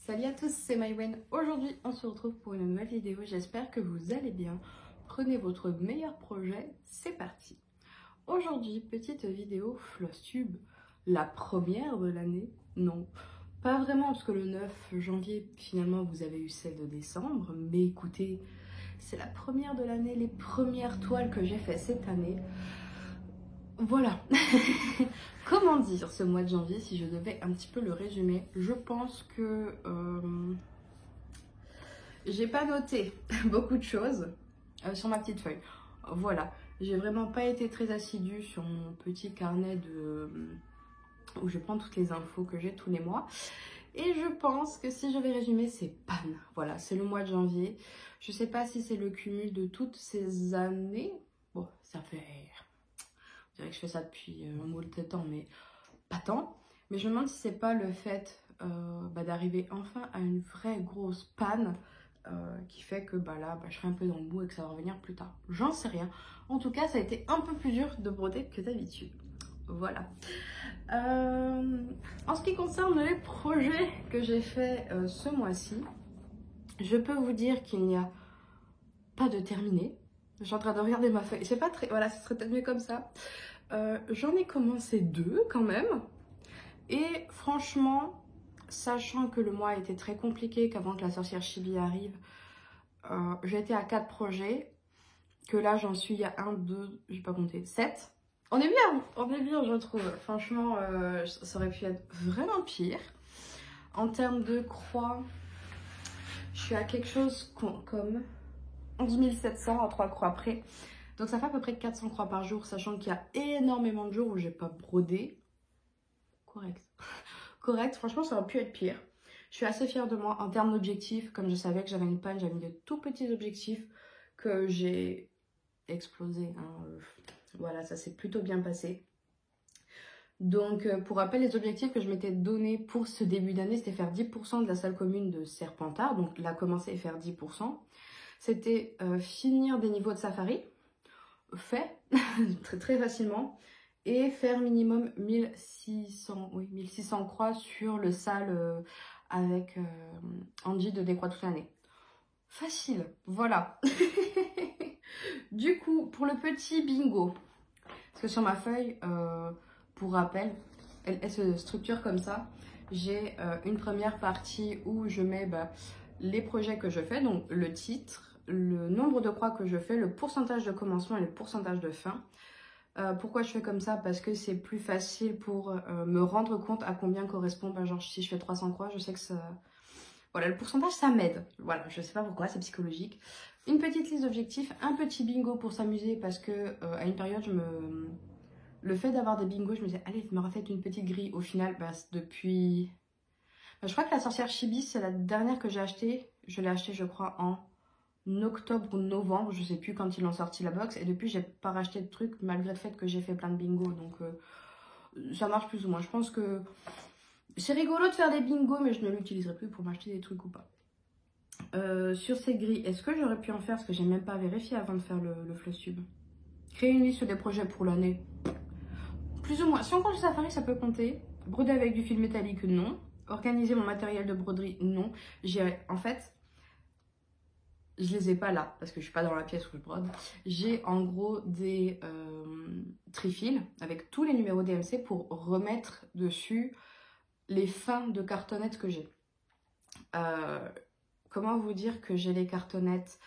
Salut à tous, c'est Maïwen. Aujourd'hui, on se retrouve pour une nouvelle vidéo. J'espère que vous allez bien. Prenez votre meilleur projet, c'est parti. Aujourd'hui, petite vidéo FlossTube, la première de l'année. Non, pas vraiment, parce que le 9 janvier, finalement, vous avez eu celle de décembre. Mais écoutez, c'est la première de l'année, les premières toiles que j'ai fait cette année. Voilà. Comment dire ce mois de janvier si je devais un petit peu le résumer? Je pense que j'ai pas noté beaucoup de choses sur ma petite feuille. Voilà, j'ai vraiment pas été très assidue sur mon petit carnet où je prends toutes les infos que j'ai tous les mois. Et je pense que si je vais résumer, c'est panne. Voilà, c'est le mois de janvier. Je sais pas si c'est le cumul de toutes ces années. Bon, ça fait... Je dirais que je fais ça depuis un moult de temps, mais pas tant. Mais je me demande si c'est pas le fait d'arriver enfin à une vraie grosse panne qui fait que là, je serai un peu dans le bout et que ça va revenir plus tard. J'en sais rien. En tout cas, ça a été un peu plus dur de broder que d'habitude. Voilà. En ce qui concerne les projets que j'ai fait ce mois-ci, je peux vous dire qu'il n'y a pas de terminé. Je suis en train de regarder ma feuille. C'est pas très... Voilà, ce serait peut-être mieux comme ça. J'en ai commencé 2 quand même. Et franchement, sachant que le mois a été très compliqué, qu'avant que la sorcière Chibi arrive, j'étais à 4 projets. Que là, j'en suis à 1, 2, j'ai pas compté, 7. On est bien, je trouve. Franchement, ça aurait pu être vraiment pire. En termes de croix, je suis à quelque chose comme 11 700 à 3 croix près. Donc ça fait à peu près 400 croix par jour, sachant qu'il y a énormément de jours où j'ai pas brodé. Correct, franchement ça aurait pu être pire. Je suis assez fière de moi en termes d'objectifs. Comme je savais que j'avais une panne, j'avais mis de tout petits objectifs que j'ai explosé. Voilà, ça s'est plutôt bien passé. Donc pour rappel, les objectifs que je m'étais donné pour ce début d'année, c'était faire 10% de la salle commune de Serpentard. Donc là, commencer et faire 10%. C'était finir des niveaux de safari, fait très, très facilement. Et faire minimum 1600 croix sur le salle avec Angie de Décroix toute l'année. Facile, voilà. Du coup, pour le petit bingo, parce que sur ma feuille, pour rappel, elle se structure comme ça. J'ai une première partie où je mets les projets que je fais, donc le titre, le nombre de croix que je fais, le pourcentage de commencement et le pourcentage de fin. Pourquoi je fais comme ça? Parce que c'est plus facile pour me rendre compte à combien correspond. Genre si je fais 300 croix, je sais que ça... Voilà, le pourcentage ça m'aide. Voilà, je sais pas pourquoi, c'est psychologique. Une petite liste d'objectifs, un petit bingo pour s'amuser parce que à une période, le fait d'avoir des bingos, je me disais, allez, me refaites une petite grille. Au final, depuis... je crois que la sorcière Chibi, c'est la dernière que j'ai achetée. Je l'ai achetée, je crois, en octobre ou novembre, je sais plus quand ils ont sorti la box, et depuis j'ai pas racheté de trucs malgré le fait que j'ai fait plein de bingos, donc ça marche plus ou moins. Je pense que c'est rigolo de faire des bingos, mais je ne l'utiliserai plus pour m'acheter des trucs ou pas. Sur ces grilles, est-ce que j'aurais pu en faire, parce que j'ai même pas vérifié avant de faire le FlossTube. Créer une liste des projets pour l'année, plus ou moins. Si on compte le safari, ça peut compter. Broder avec du fil métallique, non. Organiser mon matériel de broderie, non. En fait, je les ai pas là parce que je suis pas dans la pièce où je brode. J'ai en gros des trifils avec tous les numéros DMC pour remettre dessus les fins de cartonnettes que j'ai. Comment vous dire que j'ai les cartonnettes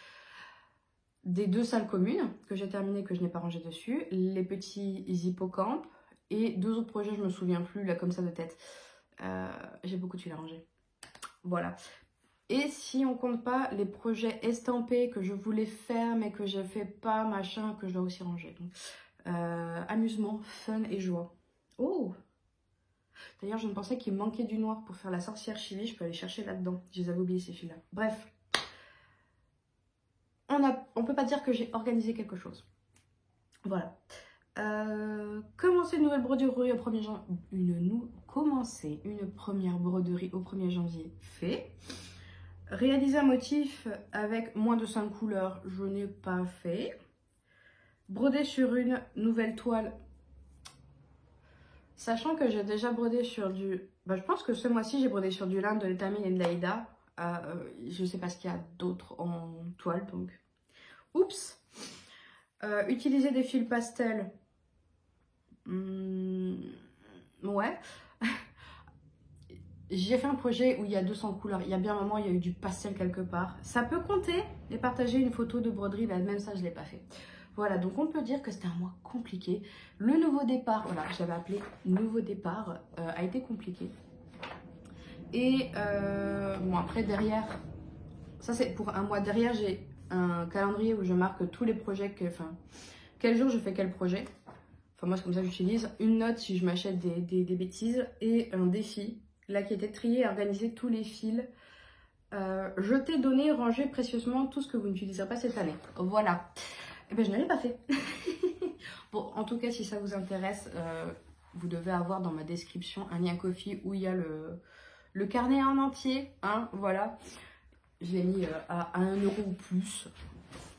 des 2 salles communes que j'ai terminées, que je n'ai pas rangé dessus, les petits hippocampes et 2 autres projets, je me souviens plus là comme ça de tête. J'ai beaucoup de fil à ranger. Voilà. Et si on compte pas les projets estampés que je voulais faire mais que je fais pas, machin, que je dois aussi ranger. Donc, amusement, fun et joie. Oh! D'ailleurs, je me pensais qu'il me manquait du noir pour faire la sorcière Chibi. Je peux aller chercher là-dedans. Je les avais oubliés ces fils-là. Bref. On peut pas dire que j'ai organisé quelque chose. Voilà. Commencer une nouvelle broderie au 1er janvier. Commencer une première broderie au 1er janvier. Fait. Réaliser un motif avec moins de 5 couleurs, je n'ai pas fait. Broder sur une nouvelle toile, sachant que j'ai déjà brodé sur du je pense que ce mois-ci, j'ai brodé sur du lin, de l'étamine et de l'Aïda. Je sais pas ce qu'il y a d'autre en toile, donc... Oups. Utiliser des fils pastels. Ouais. J'ai fait un projet où il y a 200 couleurs. Il y a bien un moment, il y a eu du pastel quelque part. Ça peut compter et partager une photo de broderie. Ben, même ça, je ne l'ai pas fait. Voilà, donc on peut dire que c'était un mois compliqué. Le nouveau départ, voilà, je l'avais appelé nouveau départ, a été compliqué. Et bon, après, derrière, ça c'est pour un mois. Derrière, j'ai un calendrier où je marque tous les projets que... Enfin, quel jour je fais quel projet. Enfin, moi, c'est comme ça que j'utilise. Une note si je m'achète des bêtises. Et un défi, là, qui était trier et organiser tous les fils. Jeter, donner, ranger précieusement tout ce que vous n'utiliserez pas cette année. Voilà. Et ben, je ne l'ai pas fait. Bon, en tout cas, si ça vous intéresse, vous devez avoir dans ma description un lien Ko-fi où il y a le carnet en entier. Hein, voilà. Je l'ai mis à 1 € ou plus.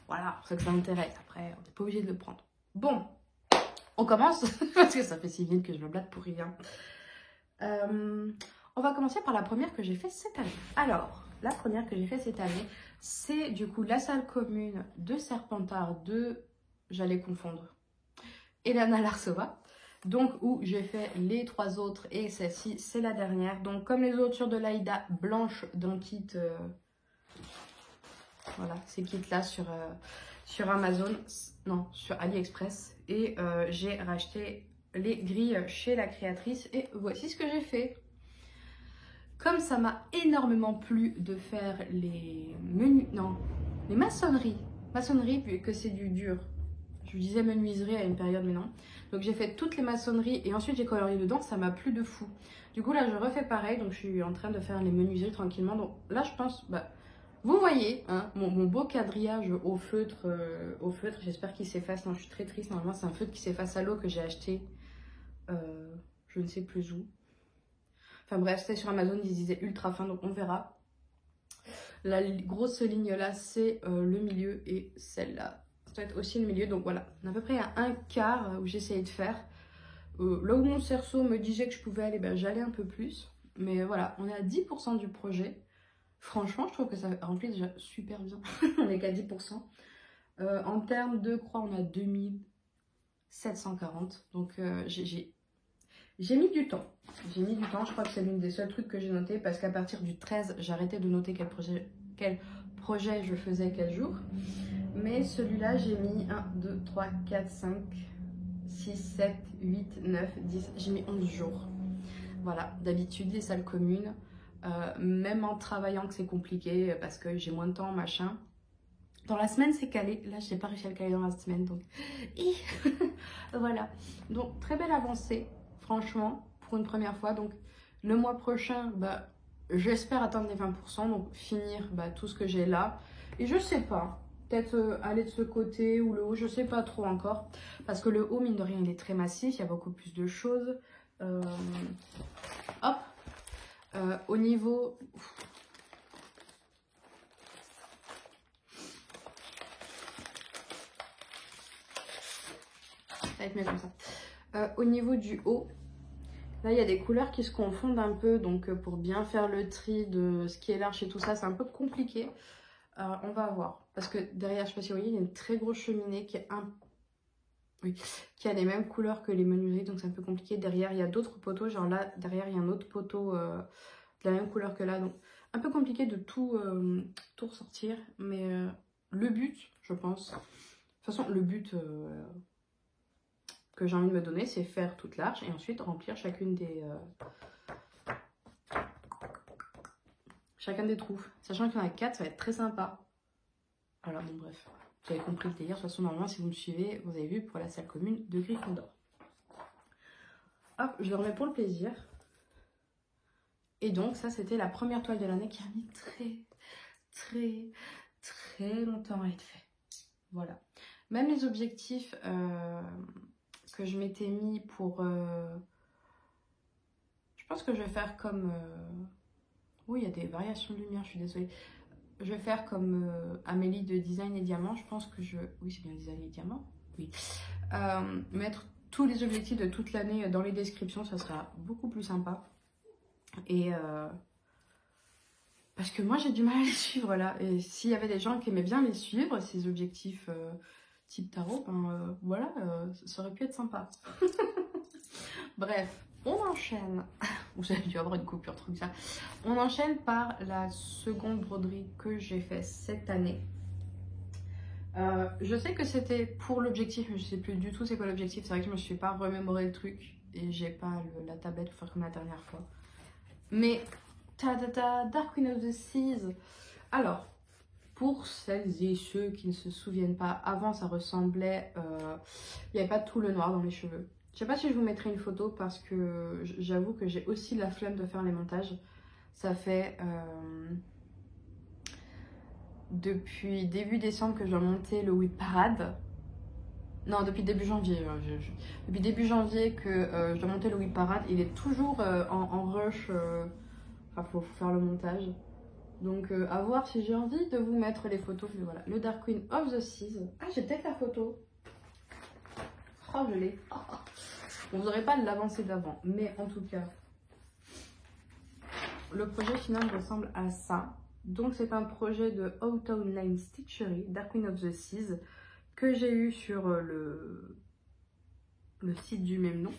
Voilà, pour ça que ça m'intéresse. Après, on n'est pas obligé de le prendre. Bon, on commence parce que ça fait si vite que je me blâme pour rien. On va commencer par la première que j'ai fait cette année. Alors, la première que j'ai fait cette année, c'est du coup la salle commune de Serpentard de, j'allais confondre, Elana Larsova. Donc, où j'ai fait les 3 autres et celle-ci, c'est la dernière. Donc, comme les autres sur de l'Aïda blanche d'un kit... Voilà, ces kits-là sur Amazon, non, sur AliExpress. Et j'ai racheté les grilles chez la créatrice. Et voici ce que j'ai fait. Comme ça m'a énormément plu de faire les menus, non, les maçonneries. Maçonnerie, puis que c'est du dur. Je vous disais menuiserie à une période, mais non. Donc j'ai fait toutes les maçonneries et ensuite j'ai colorié dedans. Ça m'a plu de fou. Du coup, là, je refais pareil. Donc je suis en train de faire les menuiseries tranquillement. Donc là, je pense... vous voyez hein, mon beau quadrillage au feutre, j'espère qu'il s'efface. Non, je suis très triste. Normalement, c'est un feutre qui s'efface à l'eau que j'ai acheté, je ne sais plus où. Enfin bref, c'était sur Amazon, ils disaient ultra fin, donc on verra. La grosse ligne là, c'est le milieu et celle-là, ça doit être aussi le milieu. Donc voilà, on est à peu près à 1/4 où j'essayais de faire. Là où mon cerceau me disait que je pouvais aller, ben, j'allais un peu plus. Mais voilà, on est à 10% du projet. Franchement, je trouve que ça remplit déjà super bien. On est qu'à 10%. En termes de croix, on a 2740. Donc, j'ai mis du temps. J'ai mis du temps. Je crois que c'est l'une des seuls trucs que j'ai noté. Parce qu'à partir du 13, j'ai arrêté de noter quel projet je faisais quel jour. Mais celui-là, j'ai mis 1, 2, 3, 4, 5, 6, 7, 8, 9, 10. J'ai mis 11 jours. Voilà. D'habitude, les salles communes... même en travaillant que c'est compliqué parce que j'ai moins de temps, machin. Dans la semaine, c'est calé. Là, je n'ai pas réussi à le caler dans la semaine. Donc, voilà. Donc, très belle avancée, franchement, pour une première fois. Donc, le mois prochain, bah, j'espère atteindre les 20%. Donc, finir tout ce que j'ai là. Et je sais pas. Peut-être aller de ce côté ou le haut. Je sais pas trop encore. Parce que le haut, mine de rien, il est très massif. Il y a beaucoup plus de choses. Hop. Au niveau... Ça va être mieux comme ça. Au niveau du haut, là il y a des couleurs qui se confondent un peu. Donc pour bien faire le tri de ce qui est large et tout ça, c'est un peu compliqué. On va voir. Parce que derrière, je sais pas si vous voyez, il y a une très grosse cheminée qui est qui a les mêmes couleurs que les menuiseries. Donc c'est un peu compliqué. Derrière, il y a d'autres poteaux. Genre là, derrière, il y a un autre poteau... de la même couleur que là, donc un peu compliqué de tout ressortir, mais le but, je pense, de toute façon le but que j'ai envie de me donner, c'est faire toute large et ensuite remplir chacun des trous, sachant qu'il y en a 4, ça va être très sympa. Alors bon bref, vous avez compris le délire. De toute façon normalement si vous me suivez, vous avez vu pour la salle commune de Gryffondor. Hop, je le remets pour le plaisir. Et donc, ça, c'était la première toile de l'année qui a mis très longtemps à être fait. Voilà. Même les objectifs que je m'étais mis pour... je pense que je vais faire comme... Oui, il y a des variations de lumière, je suis désolée. Je vais faire comme Amélie de Design et Diamant. Je pense que je... Oui, c'est bien Design et Diamant. Oui. Mettre tous les objectifs de toute l'année dans les descriptions, ça sera beaucoup plus sympa. Et parce que moi j'ai du mal à les suivre là. Et s'il y avait des gens qui aimaient bien les suivre, ces objectifs type tarot, ben voilà, ça aurait pu être sympa. Bref, on enchaîne. Vous avez dû avoir une coupure, truc ça. On enchaîne par la seconde broderie que j'ai fait cette année. Je sais que c'était pour l'objectif, mais je sais plus du tout c'est quoi l'objectif. C'est vrai que je me suis pas remémoré le truc et j'ai pas la tablette pour faire comme la dernière fois. Mais Dark Queen of the Seas. Alors, pour celles et ceux qui ne se souviennent pas, avant ça ressemblait, il n'y avait pas tout le noir dans les cheveux. Je sais pas si je vous mettrai une photo parce que j'avoue que j'ai aussi la flemme de faire les montages. Ça fait depuis début décembre que je dois monter le Whip Parade. Non, depuis début janvier. Depuis début janvier que je dois monter le Whip Parade. Il est toujours en rush. Enfin, faut faire le montage. Donc, à voir si j'ai envie de vous mettre les photos. Puis voilà, le Dark Queen of the Seas. Ah, j'ai peut-être la photo. Oh, je l'ai. Bon, vous n'aurez pas l'avancée d'avant. Mais en tout cas, le projet final ressemble à ça. Donc, c'est un projet de Hawthorne Lane Stitchery, Dark Queen of the Seas, que j'ai eu sur le site du même nom.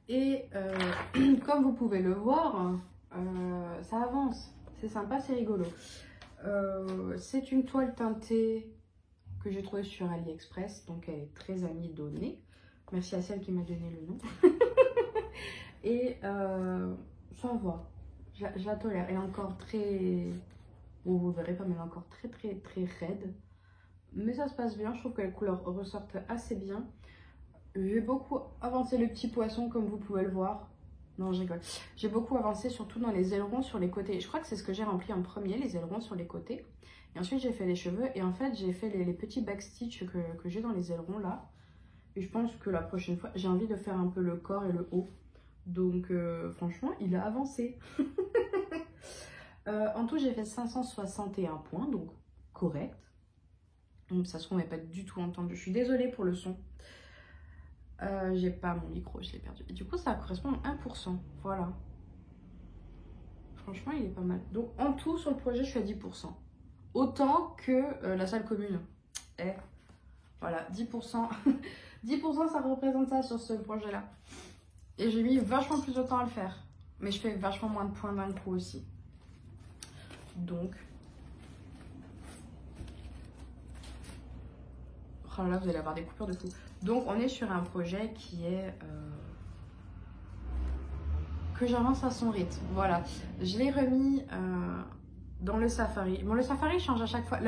Et comme vous pouvez le voir, ça avance. C'est sympa, c'est rigolo. C'est une toile teintée que j'ai trouvée sur AliExpress. Donc, elle est très amidonnée. Merci à celle qui m'a donné le nom. Et ça va. Je la tolère. Elle est encore très... Bon, vous verrez pas, mais elle est encore très raide. Mais ça se passe bien. Je trouve que les couleurs ressortent assez bien. J'ai beaucoup avancé le petit poisson, comme vous pouvez le voir. Non, je rigole. J'ai beaucoup avancé, surtout dans les ailerons sur les côtés. Je crois que c'est ce que j'ai rempli en premier, les ailerons sur les côtés. Et ensuite, j'ai fait les cheveux. Et en fait, j'ai fait les petits backstitch que j'ai dans les ailerons, là. Et je pense que la prochaine fois, j'ai envie de faire un peu le corps et le haut. Donc, franchement, il a avancé. En tout, j'ai fait 561 points, donc correct. Donc, ça se trouve, on n'est pas du tout entendu. Je suis désolée pour le son. J'ai pas mon micro, je l'ai perdu. Et du coup, ça correspond à 1%. Voilà. Franchement, il est pas mal. Donc, en tout, sur le projet, je suis à 10%. Autant que la salle commune. Et voilà, 10%. 10%, ça représente ça sur ce projet-là. Et j'ai mis vachement plus de temps à le faire. Mais je fais vachement moins de points d'un coup aussi. Donc... Oh là là, vous allez avoir des coupures de tout. Donc, on est sur un projet qui est... que j'avance à son rythme. Voilà. Je l'ai remis dans le safari. Bon, le safari change à chaque fois.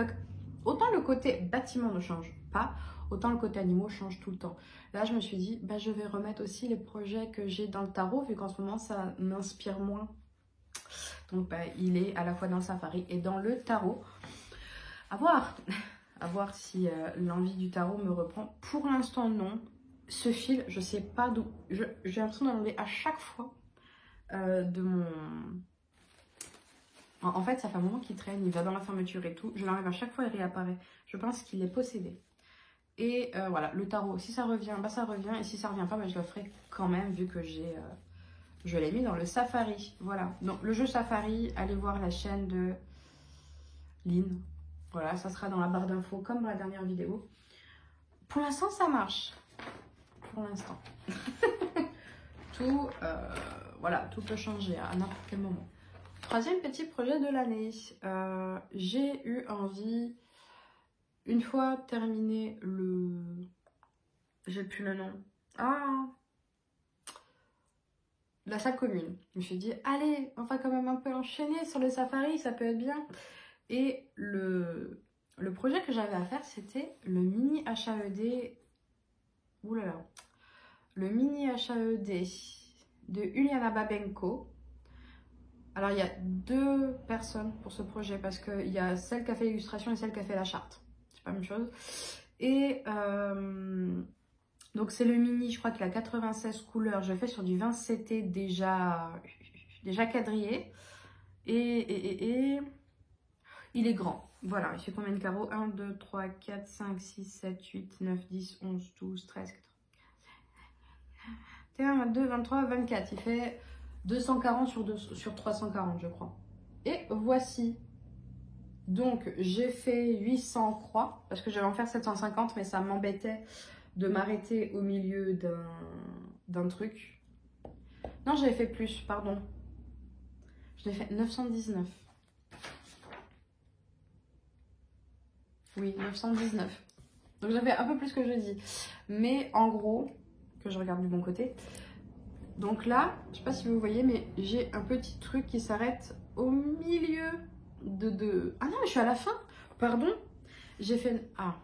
Autant le côté bâtiment ne change pas, autant le côté animaux change tout le temps. Là, je me suis dit, bah, je vais remettre aussi les projets que j'ai dans le tarot, vu qu'en ce moment, ça m'inspire moins. Donc, bah, il est à la fois dans le safari et dans le tarot. À voir. À voir si l'envie du tarot me reprend. Pour l'instant, non. Ce fil, je sais pas d'où. J'ai l'impression d'enlever à chaque fois de mon... En fait, ça fait un moment qu'il traîne, il va dans la fermeture et tout. Je l'enlève à chaque fois, il réapparaît. Je pense qu'il est possédé. Et voilà, le tarot, si ça revient, bah ça revient. Et si ça revient pas, bah, je le ferai quand même, vu que je l'ai mis dans le safari. Voilà, donc le jeu safari, allez voir la chaîne de Lynn. Voilà, ça sera dans la barre d'infos comme dans la dernière vidéo. Pour l'instant, ça marche. Pour l'instant. Tout, voilà, tout peut changer à n'importe quel moment. Troisième petit projet de l'année. J'ai eu envie, une fois terminé le... J'ai plus le nom. Ah, la salle commune. Je me suis dit, allez, on va quand même un peu enchaîner sur le safari, ça peut être bien. Et le projet que j'avais à faire, c'était le mini HAED. Ouh là là. Le mini HAED de Uliana Babenko. Alors, il y a deux personnes pour ce projet parce qu'il y a celle qui a fait l'illustration et celle qui a fait la charte. C'est pas la même chose. Et donc, c'est le mini, je crois qu'il a 96 couleurs. Je l'ai fait sur du 20 CT déjà quadrillé. Et il est grand. Voilà, il fait combien de carreaux? 1, 2, 3, 4, 5, 6, 7, 8, 9, 10, 11, 12, 13, 14, 21, 22, 23, 24. Il fait 240 sur 340 je crois. Et voici. Donc j'ai fait 800 croix parce que j'allais en faire 750 mais ça m'embêtait de m'arrêter au milieu d'un truc. Non, j'avais fait plus, pardon. Je l'ai fait 919. Oui, 919. Donc j'avais un peu plus que je dis. Mais en gros, que je regarde du bon côté. Donc là, je sais pas si vous voyez, mais j'ai un petit truc qui s'arrête au milieu de... Ah non, mais je suis à la fin. Pardon. J'ai fait... Ah,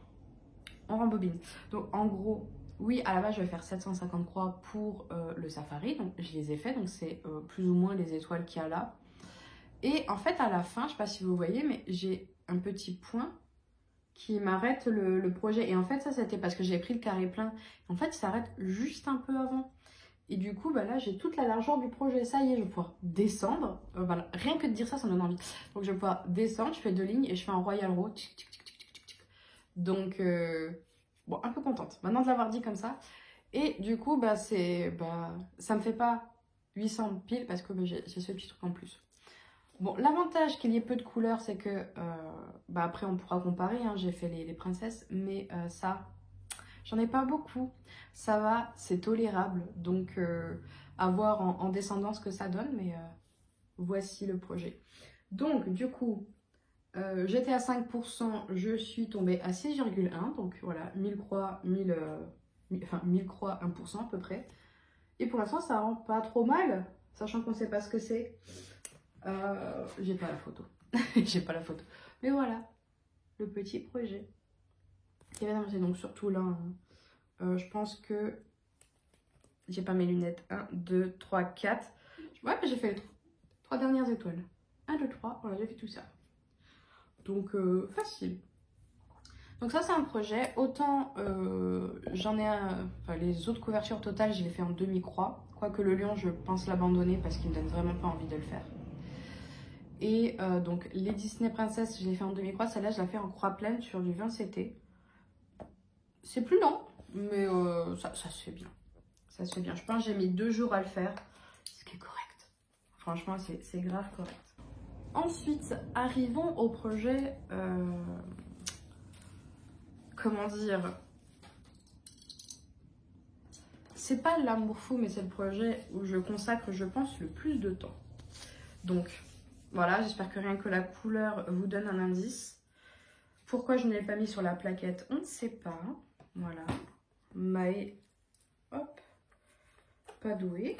on rembobine. Donc en gros, oui, à la base, je vais faire 750 croix pour le safari. Donc je les ai fait. Donc c'est plus ou moins les étoiles qu'il y a là. Et en fait, à la fin, je sais pas si vous voyez, mais j'ai un petit point qui m'arrête le projet. Et en fait, ça, c'était parce que j'ai pris le carré plein. En fait, il s'arrête juste un peu avant. Et du coup, bah là, j'ai toute la largeur du projet. Ça y est, je vais pouvoir descendre. Voilà. Rien que de dire ça, ça me donne envie. Donc, je vais pouvoir descendre. Je fais 2 lignes et je fais un royal row. Donc, bon, un peu contente. Maintenant de l'avoir dit comme ça. Et du coup, bah, ça me fait pas 800 piles parce que bah, j'ai ce petit truc en plus. Bon, l'avantage qu'il y ait peu de couleurs, c'est que, bah après on pourra comparer, hein, j'ai fait les princesses, mais ça, j'en ai pas beaucoup. Ça va, c'est tolérable, donc à voir en descendant ce que ça donne, mais voici le projet. Donc du coup, j'étais à 5%, je suis tombée à 6,1, donc voilà, 1000 croix, 1000 croix, 1% à peu près. Et pour l'instant, ça rend pas trop mal, sachant qu'on sait pas ce que c'est. J'ai pas la photo. J'ai pas la photo. Mais voilà, le petit projet. Qui va avancer. Donc surtout là, je pense que j'ai pas mes lunettes. 1, 2, 3, 4. Ouais, j'ai fait les 3 dernières étoiles. 1, 2, 3. Voilà, j'ai fait tout ça. Donc facile. Donc ça c'est un projet. Autant j'en ai enfin les autres couvertures totales, je les fais en demi-croix. Quoique le lion, je pense l'abandonner parce qu'il me donne vraiment pas envie de le faire. Et donc les Disney Princess, je l'ai fait en demi-croix. Celle-là, je la fais en croix pleine sur du 20 CT. C'est plus lent, mais ça se fait bien. Ça se fait bien. Je pense que j'ai mis 2 jours à le faire, ce qui est correct. Franchement, c'est grave correct. Ensuite, arrivons au projet... comment dire? C'est pas l'amour fou, mais c'est le projet où je consacre, je pense, le plus de temps. Donc... Voilà, j'espère que rien que la couleur vous donne un indice. Pourquoi je ne l'ai pas mis sur la plaquette, on ne sait pas. Voilà. Maë, hop, Padoué.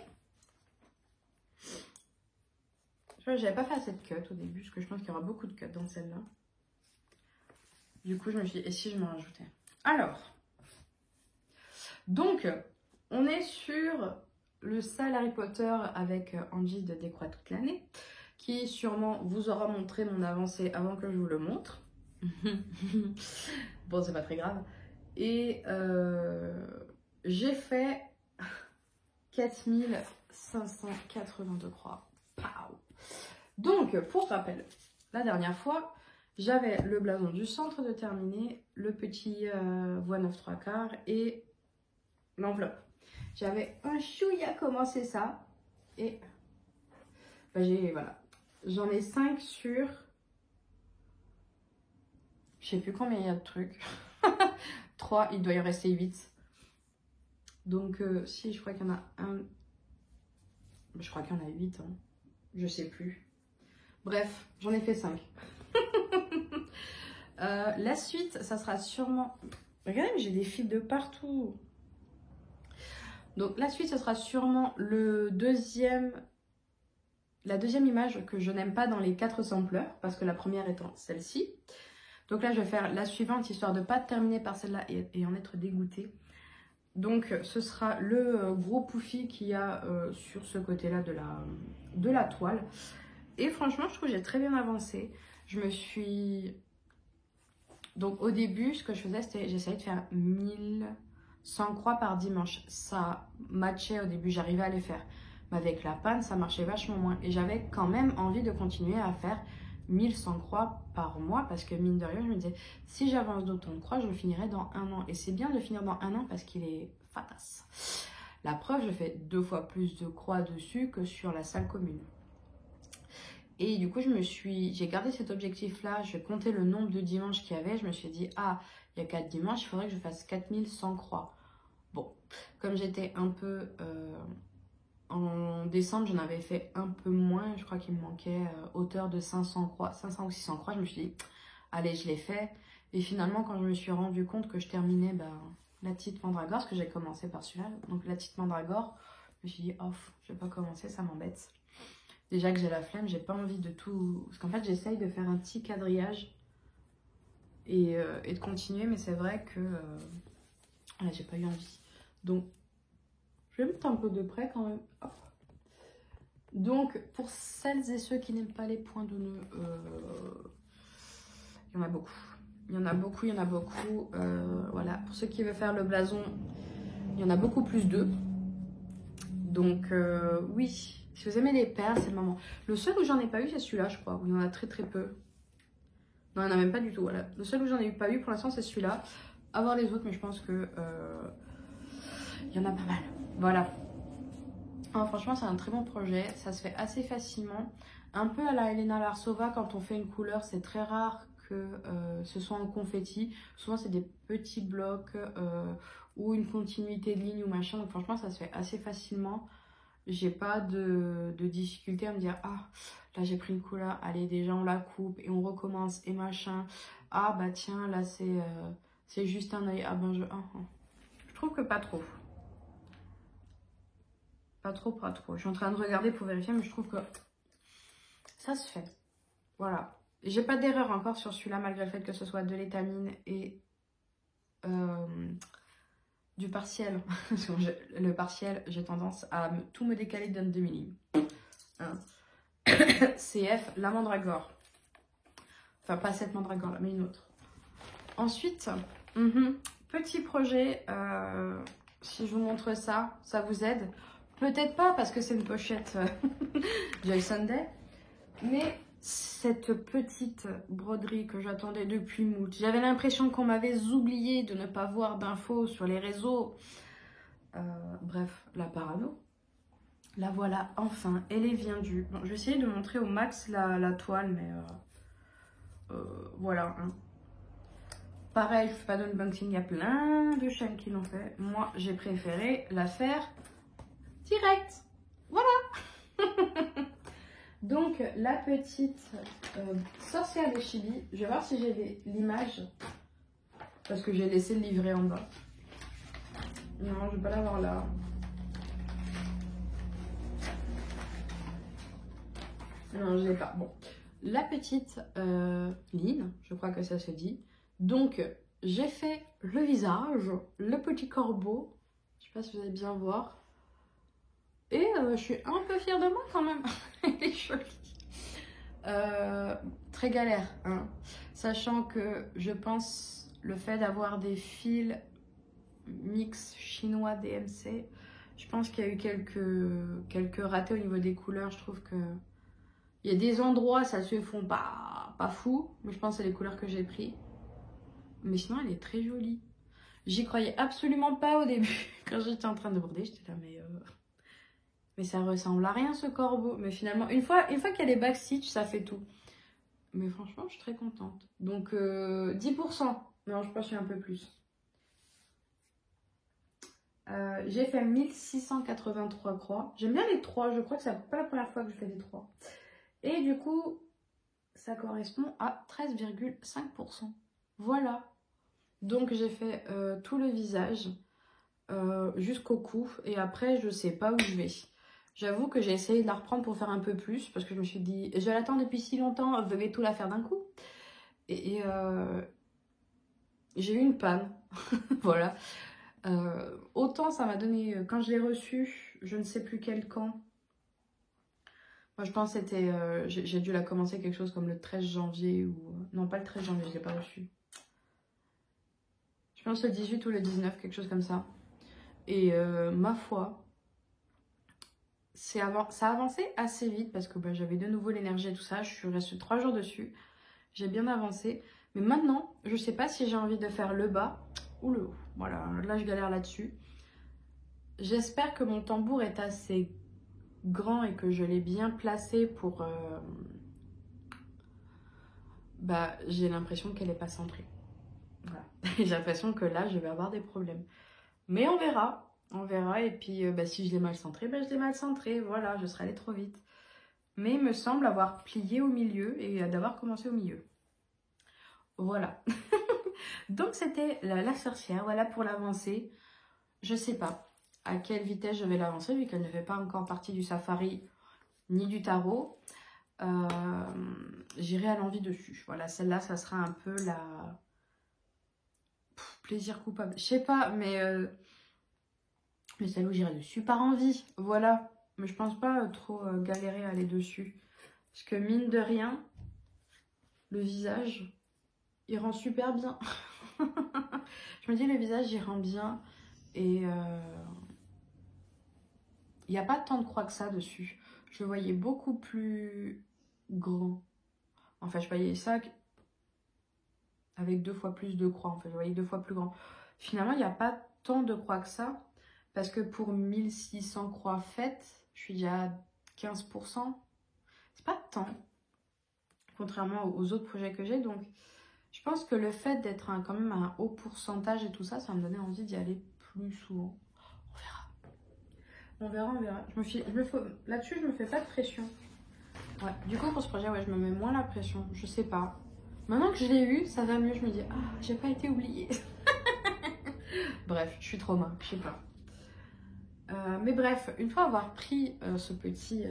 J'avais pas fait assez de cut au début, parce que je pense qu'il y aura beaucoup de cut dans celle-là. Du coup, je me suis dit, et si je m'en rajoutais? Alors, donc, on est sur le sale Harry Potter avec Angie de Décroît toute l'année, qui sûrement vous aura montré mon avancée avant que je vous le montre. Bon, c'est pas très grave. Et j'ai fait 4582 croix. Pow. Donc, pour rappel, la dernière fois, j'avais le blason du centre de terminer, le petit voie 9 3/4 et l'enveloppe. J'avais un chouïa commencé ça et bah, voilà. J'en ai 5 sur... Je sais plus combien il y a de trucs. 3, il doit y en rester 8. Donc, si, je crois qu'il y en a un... Je crois qu'il y en a 8. Hein. Je sais plus. Bref, j'en ai fait 5. La suite, ça sera sûrement... Regardez, j'ai des fils de partout. Donc, la suite, ça sera sûrement la deuxième image que je n'aime pas dans les 4 sampleurs, parce que la première étant celle-ci. Donc là, je vais faire la suivante, histoire de ne pas terminer par celle-là et en être dégoûtée. Donc, ce sera le gros pouffi qu'il y a sur ce côté-là de la toile. Et franchement, je trouve que j'ai très bien avancé. Je me suis... Donc, au début, ce que je faisais, c'était j'essayais de faire 1100 croix par dimanche. Ça matchait au début, j'arrivais à les faire. Mais avec la panne, ça marchait vachement moins. Et j'avais quand même envie de continuer à faire 1100 croix par mois. Parce que mine de rien, je me disais, si j'avance d'autant de croix, je finirai dans 1 an. Et c'est bien de finir dans 1 an parce qu'il est fatas. La preuve, je fais 2 fois plus de croix dessus que sur la salle commune. Et du coup, j'ai gardé cet objectif-là. Je comptais le nombre de dimanches qu'il y avait. Je me suis dit, ah, il y a 4 dimanches, il faudrait que je fasse 4100 croix. Bon, comme j'étais un peu... en décembre, j'en avais fait un peu moins. Je crois qu'il me manquait hauteur de 500 croix, 500 ou 600 croix. Je me suis dit, allez, je l'ai fait. Et finalement, quand je me suis rendu compte que je terminais la petite mandragore, parce que j'ai commencé par celui-là, donc la petite mandragore, je me suis dit, oh, je vais pas commencer, ça m'embête. Déjà que j'ai la flemme, j'ai pas envie de tout... Parce qu'en fait, j'essaye de faire un petit quadrillage et de continuer, mais c'est vrai que là, j'ai pas eu envie. Donc, je vais mettre un peu de près quand même. Hop. Donc, pour celles et ceux qui n'aiment pas les points de nœud, il y en a beaucoup. Il y en a beaucoup, il y en a beaucoup. Voilà, pour ceux qui veulent faire le blason, il y en a beaucoup plus d'eux. Donc, oui. Si vous aimez les perles, c'est le moment. Le seul où j'en ai pas eu, c'est celui-là, je crois. Où il y en a très très peu. Non, il n'y en a même pas du tout. Voilà. Le seul où j'en ai pas eu pour l'instant, c'est celui-là. À voir les autres, mais je pense que il y en a pas mal. Voilà. Alors, franchement, c'est un très bon projet. Ça se fait assez facilement. Un peu à la Elena Larsova, quand on fait une couleur, c'est très rare que ce soit en confetti. Souvent, c'est des petits blocs ou une continuité de ligne ou machin. Donc, franchement, ça se fait assez facilement. J'ai pas de difficulté à me dire, ah, là j'ai pris une couleur, allez, déjà on la coupe et on recommence et machin. Ah, bah tiens, là c'est juste un œil. Ah, ben je trouve que pas trop. Pas trop, pas trop. Je suis en train de regarder pour vérifier, mais je trouve que ça se fait. Voilà. J'ai pas d'erreur encore sur celui-là, malgré le fait que ce soit de l'étamine et du partiel. Le partiel, j'ai tendance à tout me décaler d'un demi-ligne. Hein. CF, la mandragore. Enfin, pas cette mandragore là, mais une autre. Ensuite, petit projet. Si je vous montre ça, ça vous aide. Peut-être pas parce que c'est une pochette Joy Sunday. Mais cette petite broderie que j'attendais depuis moult. J'avais l'impression qu'on m'avait oublié de ne pas voir d'infos sur les réseaux. Bref, la parano. La voilà, enfin, elle est vendue. Bon, je vais essayer de montrer au max la toile, mais voilà. Hein. Pareil, je ne fais pas d'unboxing, il y a plein de chaînes qui l'ont fait. Moi, j'ai préféré la faire direct. Voilà. Donc, la petite sorcière des Chibi. Je vais voir si j'ai l'image. Parce que j'ai laissé le livret en bas. Non, je ne vais pas l'avoir là. Non, je l'ai pas. Bon. La petite Lynn, je crois que ça se dit. Donc, j'ai fait le visage, le petit corbeau. Je sais pas si vous allez bien voir. Et je suis un peu fière de moi quand même. Elle est jolie. Très galère, hein. Sachant que je pense le fait d'avoir des fils mix chinois DMC, je pense qu'il y a eu quelques ratés au niveau des couleurs. Je trouve que il y a des endroits, ça se font pas fou, mais je pense que c'est les couleurs que j'ai pris. Mais sinon, elle est très jolie. J'y croyais absolument pas au début. Quand j'étais en train de broder, j'étais là, mais ça ressemble à rien ce corbeau. Mais finalement, une fois qu'il y a les backstitch, ça fait tout. Mais franchement, je suis très contente. Donc, 10%. Non, je pense que je suis un peu plus. J'ai fait 1683 croix. J'aime bien les 3. Je crois que c'est pas la première fois que je fais des 3. Et du coup, ça correspond à 13,5%. Voilà. Donc, j'ai fait tout le visage jusqu'au cou. Et après, je sais pas où je vais. J'avoue que j'ai essayé de la reprendre pour faire un peu plus. Parce que je me suis dit, je l'attends depuis si longtemps, je vais tout la faire d'un coup. Et j'ai eu une panne. Voilà. Autant ça m'a donné, quand je l'ai reçu, je ne sais plus quel camp. Moi je pense que c'était, j'ai dû la commencer quelque chose comme le 13 janvier ou... Non, pas le 13 janvier, je ne l'ai pas reçu. Je pense le 18 ou le 19, quelque chose comme ça. Et ma foi, ça a avancé assez vite parce que j'avais de nouveau l'énergie et tout ça. Je suis restée 3 jours dessus. J'ai bien avancé. Mais maintenant, je ne sais pas si j'ai envie de faire le bas ou le haut. Voilà, là je galère là-dessus. J'espère que mon tambour est assez grand et que je l'ai bien placé pour... j'ai l'impression qu'elle n'est pas centrée. Voilà. J'ai l'impression que là, je vais avoir des problèmes. Mais on verra. On verra. Et puis, si je l'ai mal centré, je l'ai mal centré. Voilà, je serais allée trop vite. Mais il me semble avoir plié au milieu et d'avoir commencé au milieu. Voilà. Donc, c'était la sorcière. Voilà pour l'avancée. Je sais pas à quelle vitesse je vais l'avancer, vu qu'elle ne fait pas encore partie du safari ni du tarot. J'irai à l'envie dessus. Voilà, celle-là, ça sera un peu la... plaisir coupable. Je sais pas, mais celle où j'irai dessus par envie. Voilà. Mais je pense pas trop galérer à aller dessus. Parce que mine de rien, le visage, il rend super bien. Je me dis, le visage, il rend bien. Et il n'y a pas tant de croix que ça dessus. Je le voyais beaucoup plus grand. Enfin, je voyais ça avec 2 fois plus de croix. En fait, je voyais 2 fois plus grand. Finalement, il n'y a pas tant de croix que ça. Parce que pour 1600 croix faites, je suis déjà à 15%. C'est pas tant. Contrairement aux autres projets que j'ai. Donc, je pense que le fait d'être quand même à un haut pourcentage et tout ça, ça me donnait envie d'y aller plus souvent. On verra. On verra, on verra. Là-dessus, je me fais pas de pression. Ouais. Du coup, pour ce projet, ouais, je me mets moins la pression. Je sais pas. Maintenant que je l'ai eu, ça va mieux. Je me dis, ah, j'ai pas été oubliée. Bref, je suis trop mal. Je sais pas. Mais bref, une fois avoir pris ce petit...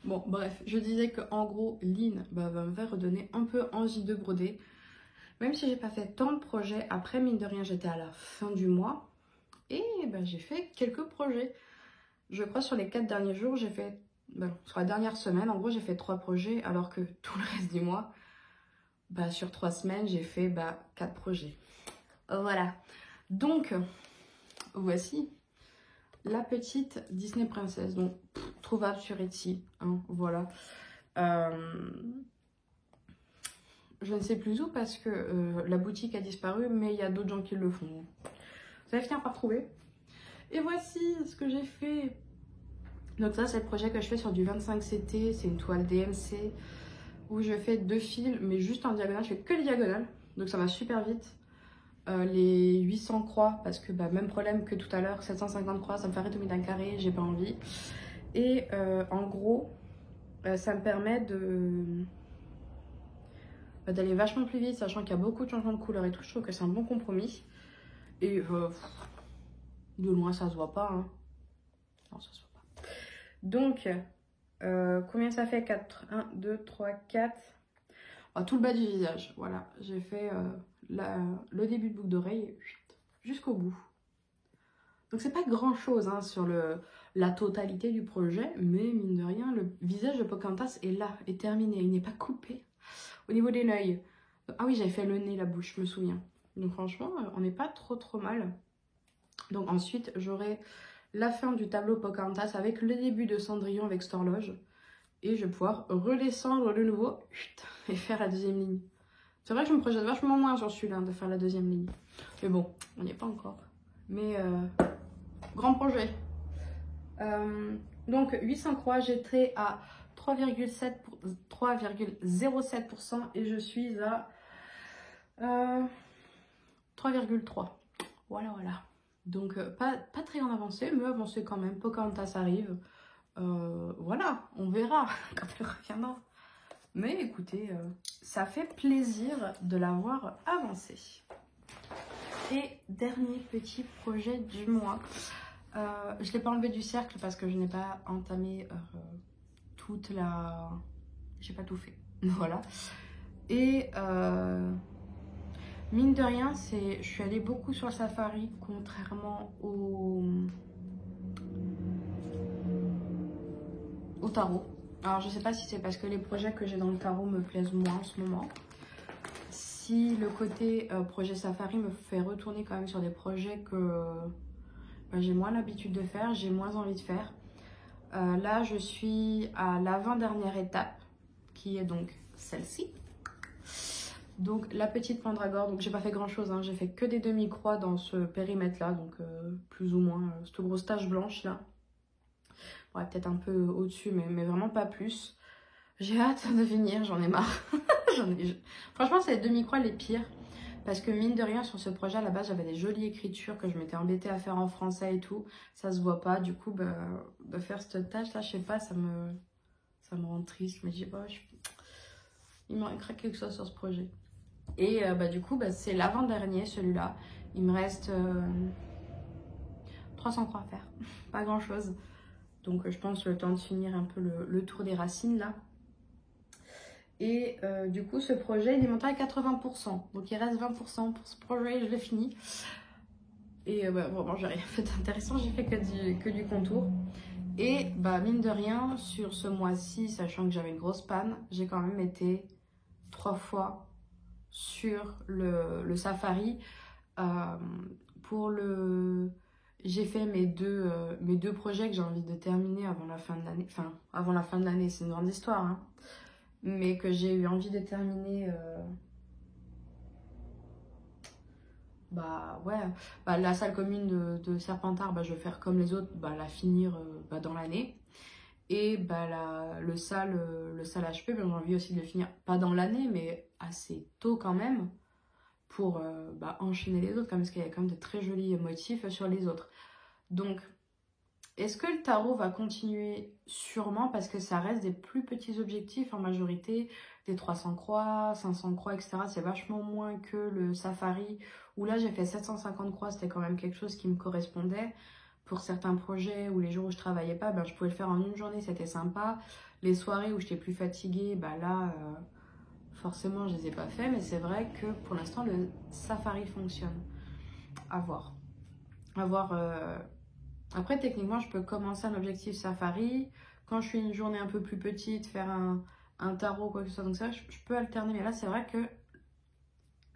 Bon, bref, je disais qu'en gros, Lynn va me faire redonner un peu envie de broder. Même si j'ai pas fait tant de projets, après, mine de rien, j'étais à la fin du mois. Et j'ai fait quelques projets. Je crois sur les 4 derniers jours, j'ai fait... sur la dernière semaine, en gros, j'ai fait 3 projets. Alors que tout le reste du mois, sur 3 semaines, j'ai fait 4 projets. Voilà. Donc, voici la petite Disney Princess. Donc, trouvable sur Etsy. Hein, voilà. Je ne sais plus où parce que la boutique a disparu, mais il y a d'autres gens qui le font. Vous allez finir par trouver. Et voici ce que j'ai fait. Donc ça, c'est le projet que je fais sur du 25CT. C'est une toile DMC où je fais 2 fils, mais juste en diagonale. Je fais que les diagonales, donc ça va super vite. Les 800 croix, parce que même problème que tout à l'heure, 750 croix, ça me ferait tout mis d'un carré, j'ai pas envie. Et en gros, ça me permet d'aller vachement plus vite, sachant qu'il y a beaucoup de changements de couleur et tout. Je trouve que c'est un bon compromis. Et de loin, ça se voit pas. Hein. Non, ça se voit pas. Donc, combien ça fait? 4, 1, 2, 3, 4. Oh, tout le bas du visage, voilà. J'ai fait le début de boucle d'oreille jusqu'au bout. Donc, c'est pas grand chose hein, sur la totalité du projet, mais mine de rien, le visage de Pocahontas est là, est terminé, il n'est pas coupé. Au niveau des l'œil, ah oui, j'avais fait le nez, la bouche, je me souviens. Donc franchement, on n'est pas trop mal. Donc ensuite, j'aurai la fin du tableau Pocahontas avec le début de Cendrillon avec cette horloge. Et je vais pouvoir redescendre de nouveau et faire la deuxième ligne. C'est vrai que je me projette vachement moins sur celui-là de faire la deuxième ligne. Mais bon, on n'y est pas encore. Mais grand projet. Donc 800 croix, j'étais à 3,07% et je suis à 3,3. Voilà. Donc pas très en avancée, mais avancée quand même. Pocahontas arrive. Voilà, on verra quand elle reviendra. Mais écoutez, ça fait plaisir de l'avoir avancé. Et dernier petit projet du mois. Je ne l'ai pas enlevé du cercle parce que je n'ai pas entamé toute la... J'ai pas tout fait. Voilà. Et mine de rien, je suis allée beaucoup sur le safari, contrairement au tarot. Alors je sais pas si c'est parce que les projets que j'ai dans le tarot me plaisent moins en ce moment. Si le côté projet safari me fait retourner quand même sur des projets que j'ai moins l'habitude de faire, j'ai moins envie de faire. Là je suis à l'avant-dernière étape qui est donc celle-ci. Donc la petite mandragore, donc j'ai pas fait grand chose, hein. J'ai fait que des demi-croix dans ce périmètre là, donc plus ou moins cette grosse tache blanche là. Ouais, peut-être un peu au-dessus, mais vraiment pas plus. J'ai hâte de finir, j'en ai marre. Franchement, c'est les demi-croix les pires. Parce que mine de rien, sur ce projet, à la base, j'avais des jolies écritures que je m'étais embêtée à faire en français et tout. Ça se voit pas. Du coup, bah, de faire cette tâche-là, je sais pas, ça me rend triste. Je me dis, bah, il m'aurait craqué quelque chose sur ce projet. Et bah, du coup, bah, c'est l'avant-dernier, celui-là. Il me reste 300 croix à faire. Pas grand-chose. Donc, je pense le temps de finir un peu le tour des racines, là. Et du coup, ce projet, il est monté à 80%. Donc, il reste 20% pour ce projet et je l'ai fini. Et bah, vraiment, j'ai rien fait d'intéressant. J'ai fait que du contour. Et bah, mine de rien, sur ce mois-ci, sachant que j'avais une grosse panne, j'ai quand même été 3 fois sur le safari. Pour le... J'ai fait mes deux projets que j'ai envie de terminer avant la fin de l'année. Enfin, avant la fin de l'année, c'est une grande histoire, hein. Mais que j'ai eu envie de terminer bah ouais, bah, la salle commune de Serpentard, bah, je vais faire comme les autres, bah, la finir bah, dans l'année. Et bah, le salle HP, bah, j'ai envie aussi de le finir, pas dans l'année, mais assez tôt quand même, pour bah, enchaîner les autres, parce qu'il y a quand même de très jolis motifs sur les autres. Donc, est-ce que le tarot va continuer? Sûrement, parce que ça reste des plus petits objectifs en majorité, des 300 croix, 500 croix, etc. C'est vachement moins que le safari, où là j'ai fait 750 croix, c'était quand même quelque chose qui me correspondait. Pour certains projets ou les jours où je travaillais pas, ben, je pouvais le faire en une journée, c'était sympa. Les soirées où j'étais plus fatiguée, bah là, forcément je les ai pas fait, mais c'est vrai que pour l'instant le safari fonctionne. À voir. À voir. Après, techniquement, je peux commencer un objectif safari. Quand je suis une journée un peu plus petite, faire un tarot, quoi que ce soit. Donc ça, je peux alterner. Mais là, c'est vrai que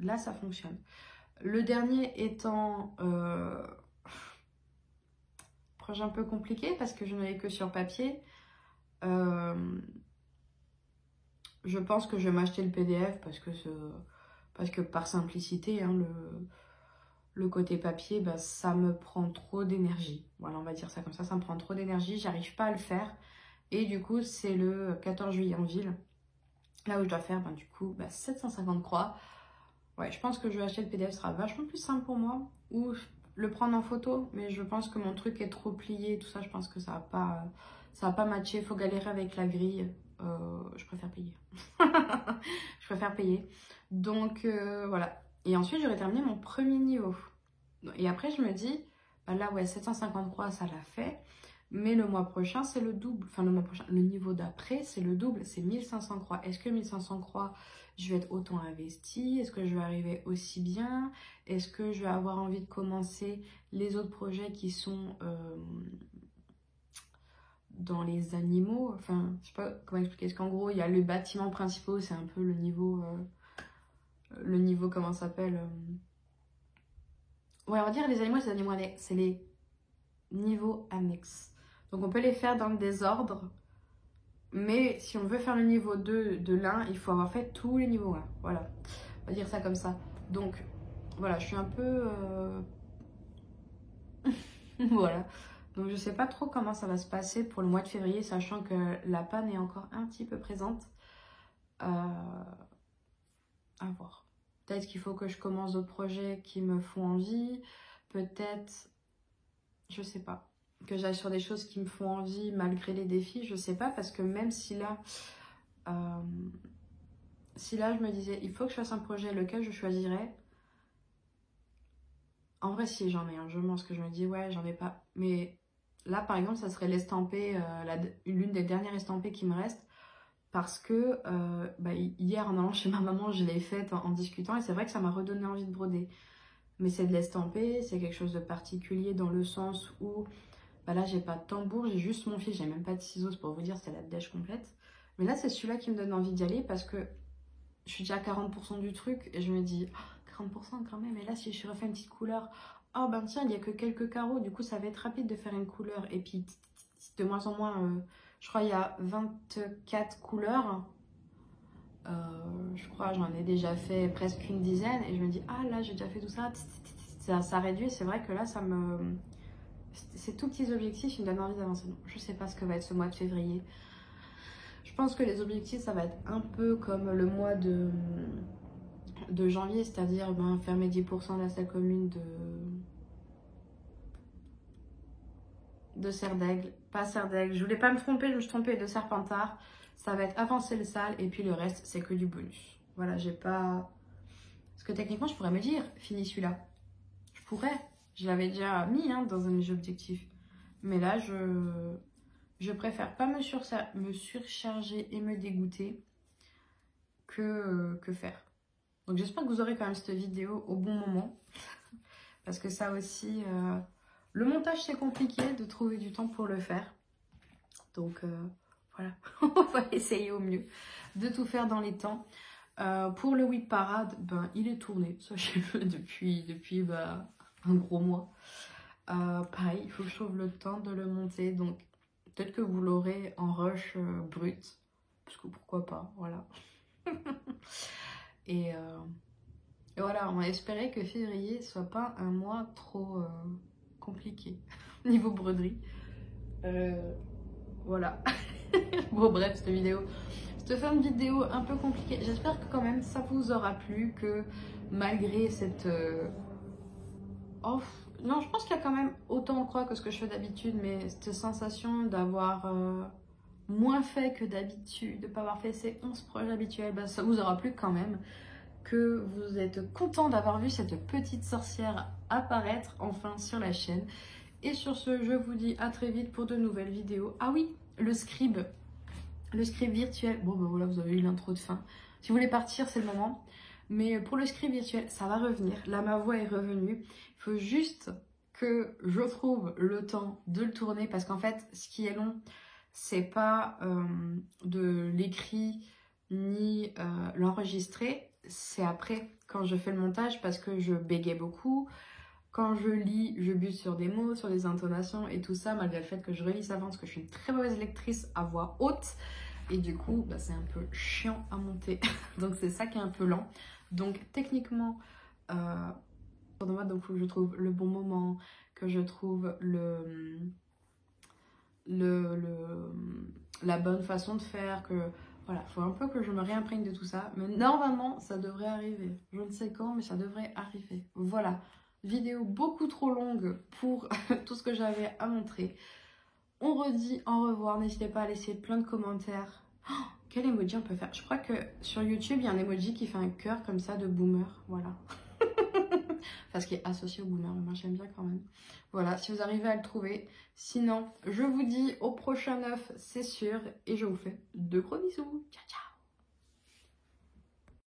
là, ça fonctionne. Le dernier étant projet un peu compliqué parce que je n'avais que sur papier. Je pense que je vais m'acheter le PDF parce que par simplicité, hein, le côté papier, bah, ça me prend trop d'énergie. Voilà, on va dire ça comme ça me prend trop d'énergie, j'arrive pas à le faire. Et du coup, c'est le 14 juillet en ville, là où je dois faire, bah, du coup, bah, 750 croix. Ouais, je pense que je vais acheter le PDF, ce sera vachement plus simple pour moi. Ou le prendre en photo, mais je pense que mon truc est trop plié et tout ça, je pense que ça va pas matcher, faut galérer avec la grille. Je préfère payer. Je préfère payer. Donc, voilà. Et ensuite, j'aurais terminé mon premier niveau. Et après, je me dis, bah là, ouais, 750 croix, ça l'a fait. Mais le mois prochain, c'est le double. Enfin, le mois prochain, le niveau d'après, c'est le double. C'est 1500 croix. Est-ce que 1500 croix, je vais être autant investie? Est-ce que je vais arriver aussi bien? Est-ce que je vais avoir envie de commencer les autres projets qui sont dans les animaux? Enfin, je sais pas comment expliquer. Est-ce qu'en gros, il y a le bâtiment principal, c'est un peu le niveau... comment ça s'appelle Ouais, on va dire les animaux, c'est les niveaux annexes. Donc on peut les faire dans le désordre, mais si on veut faire le niveau 2 de l'un, il faut avoir fait tous les niveaux 1. Voilà, on va dire ça comme ça. Donc voilà, je suis un peu... voilà. Donc je sais pas trop comment ça va se passer pour le mois de février, sachant que la panne est encore un petit peu présente. À voir. Peut-être qu'il faut que je commence d'autres projets qui me font envie. Peut-être, je sais pas, que j'aille sur des choses qui me font envie malgré les défis. Je sais pas, parce que même si là, je me disais, il faut que je fasse un projet, lequel je choisirais. En vrai, si j'en ai un, je pense que je me dis, ouais, j'en ai pas. Mais là, par exemple, ça serait l'estampé, l'une des dernières estampées qui me reste. Parce que bah, hier, en allant chez ma maman, je l'ai faite en discutant. Et c'est vrai que ça m'a redonné envie de broder. Mais c'est de l'estamper, c'est quelque chose de particulier dans le sens où bah là j'ai pas de tambour, j'ai juste mon fil, j'ai même pas de ciseaux pour vous dire, c'est la dèche complète. Mais là c'est celui-là qui me donne envie d'y aller parce que je suis déjà à 40% du truc et je me dis oh, 40% quand même, et là si je refais une petite couleur, oh ben tiens il y a que quelques carreaux, du coup ça va être rapide de faire une couleur. Et puis de moins en moins, je crois il y a 24 couleurs. Je crois j'en ai déjà fait presque une dizaine et je me dis ah là j'ai déjà fait tout ça, ça réduit. C'est vrai que là ces tout petits objectifs ils me donnent envie d'avancer. Donc je sais pas ce que va être ce mois de février. Je pense que les objectifs ça va être un peu comme le mois de janvier, c'est-à-dire faire mes 10% de la salle commune de Serre d'Aigle, pas Serre d'Aigle, je voulais pas me tromper, je me suis trompée, de Serpentard. Ça va être avancer le salle et puis le reste c'est que du bonus. Voilà, j'ai pas... Parce que techniquement je pourrais me dire, fini celui-là. Je pourrais, je l'avais déjà mis dans un de mes objectifs. Mais là je préfère pas me surcharger et me dégoûter que faire. Donc j'espère que vous aurez quand même cette vidéo au bon moment. Parce que ça aussi... le montage, c'est compliqué de trouver du temps pour le faire. Donc, voilà. On va essayer au mieux de tout faire dans les temps. Pour le Whip Parade, il est tourné. Sachez-le depuis un gros mois. Pareil, il faut que je trouve le temps de le monter. Donc, peut-être que vous l'aurez en rush brut. Parce que pourquoi pas, voilà. Et voilà, on va espérer que février soit pas un mois trop... compliqué niveau broderie. Voilà. Bon bref, cette fin de vidéo un peu compliquée. J'espère que quand même ça vous aura plu, que malgré cette non, je pense qu'il y a quand même autant de croix que ce que je fais d'habitude, mais cette sensation d'avoir moins fait que d'habitude, de ne pas avoir fait ces 11 projets habituels, ça vous aura plu quand même, que vous êtes content d'avoir vu cette petite sorcière apparaître enfin sur la chaîne. Et sur ce, je vous dis à très vite pour de nouvelles vidéos. Ah oui, le scribe virtuel. Bon ben voilà, vous avez eu l'intro de fin. Si vous voulez partir, c'est le moment. Mais pour le scribe virtuel, ça va revenir. Là, ma voix est revenue. Il faut juste que je trouve le temps de le tourner. Parce qu'en fait, ce qui est long, c'est pas de l'écrit ni l'enregistrer. C'est après, quand je fais le montage, parce que je bégaye beaucoup. Quand je lis, je bute sur des mots, sur des intonations et tout ça, malgré le fait que je relise avant, parce que je suis une très mauvaise lectrice à voix haute. Et du coup, c'est un peu chiant à monter. Donc c'est ça qui est un peu lent. Donc techniquement, donc il faut que je trouve le bon moment, que je trouve la bonne façon de faire, que... Voilà, il faut un peu que je me réimprègne de tout ça. Mais normalement, ça devrait arriver. Je ne sais quand, mais ça devrait arriver. Voilà. Vidéo beaucoup trop longue pour tout ce que j'avais à montrer. On redit au revoir. N'hésitez pas à laisser plein de commentaires. Oh, quel emoji on peut faire? Je crois que sur YouTube, il y a un emoji qui fait un cœur comme ça de boomer. Voilà. Enfin, ce qui est associé au boomer. Mais moi, j'aime bien quand même. Voilà, si vous arrivez à le trouver. Sinon, je vous dis au prochain œuf, c'est sûr. Et je vous fais de gros bisous. Ciao, ciao.